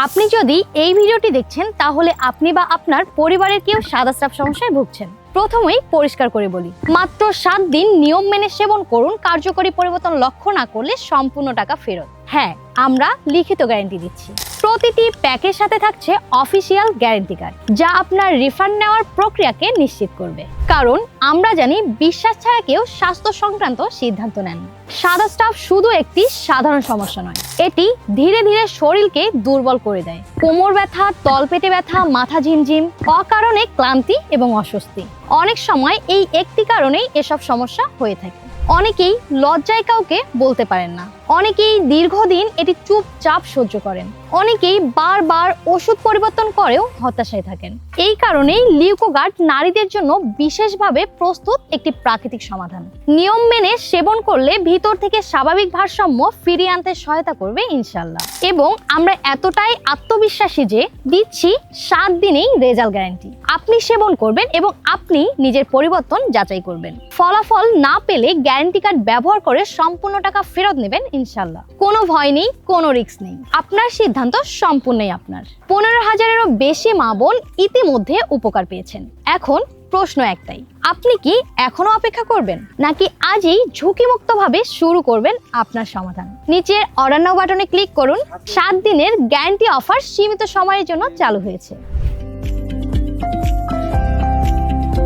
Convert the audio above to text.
আপনি যদি এই ভিডিওটি দেখছেন তাহলে আপনি বা আপনার পরিবারের কেউ সাদা স্রাব সমস্যায় ভুগছেন। প্রথমেই পরিষ্কার করে বলি, মাত্র 7 দিন নিয়ম মেনে সেবন করুন। কার্যকরী পরিবর্তন লক্ষ্য না করলে সম্পূর্ণ টাকা ফেরত। হ্যাঁ, আমরা লিখিত গ্যারান্টি দিচ্ছি। প্রতিটি প্যাকের সাথে থাকছে অফিসিয়াল গ্যারান্টি কার্ড, যা আপনার রিফান্ড নেওয়ার প্রক্রিয়াকে নিশ্চিত করবে। কারণ আমরা জানি বিশ্বাস ছাড়া কেউ স্বাস্থ্য সংক্রান্ত সিদ্ধান্ত নেন না। সাদা স্রাব শুধু একটি সাধারণ সমস্যা নয়, এটি ধীরে ধীরে শরীরকে দুর্বল করে দেয়। কোমর ব্যথা, তলপেটে ব্যথা, মাথা ঝিমঝিম, অকারণে ক্লান্তি এবং অস্বস্তি। অনেক সময় এই একটি কারণেই এসব সমস্যা হয়ে থাকে। অনেকেই লজ্জায় কাউকে বলতে পারেন না, অনেকেই দীর্ঘদিন এটি চুপচাপ সহ্য করেন, অনেকেই বারবার ওষুধ পরিবর্তন করেও হতাশায় থাকেন। এই কারণেই লিউকোগার্ড নারীদের জন্য বিশেষভাবে প্রস্তুত একটি প্রাকৃতিক সমাধান। নিয়ম মেনে সেবন করলে ভিতর থেকে স্বাভাবিক ভারসাম্য ফিরিয়ে আনতে সহায়তা করবে ইনশাআল্লাহ। এবং আমরা এতটাই আত্মবিশ্বাসী যে দিচ্ছি 7 দিনেই রেজাল্ট গ্যারান্টি। আপনি সেবন করবেন এবং আপনি নিজের পরিবর্তন যাচাই করবেন। ফলাফল না পেলে গ্যারান্টি কার্ড ব্যবহার করে সম্পূর্ণ টাকা ফেরত নেবেন ইনশাআল্লাহ। কোনো ভয় নেই, কোনো রিস্ক নেই। আপনার সিদ্ধান্ত সম্পূর্ণই আপনার। 15,000-এরও বেশি মা বোন ইতিমধ্যে উপকার পেয়েছেন। এখন প্রশ্ন একটাই, আপনি কি এখনো অপেক্ষা করবেন, নাকি আজই ঝুঁকিমুক্তভাবে শুরু করবেন আপনার সমাধান? নিচের অর্ডার নাও বাটনে ক্লিক করুন। 7 দিনের গ্যারান্টি অফার সীমিত সময়ের জন্য চালু হয়েছে।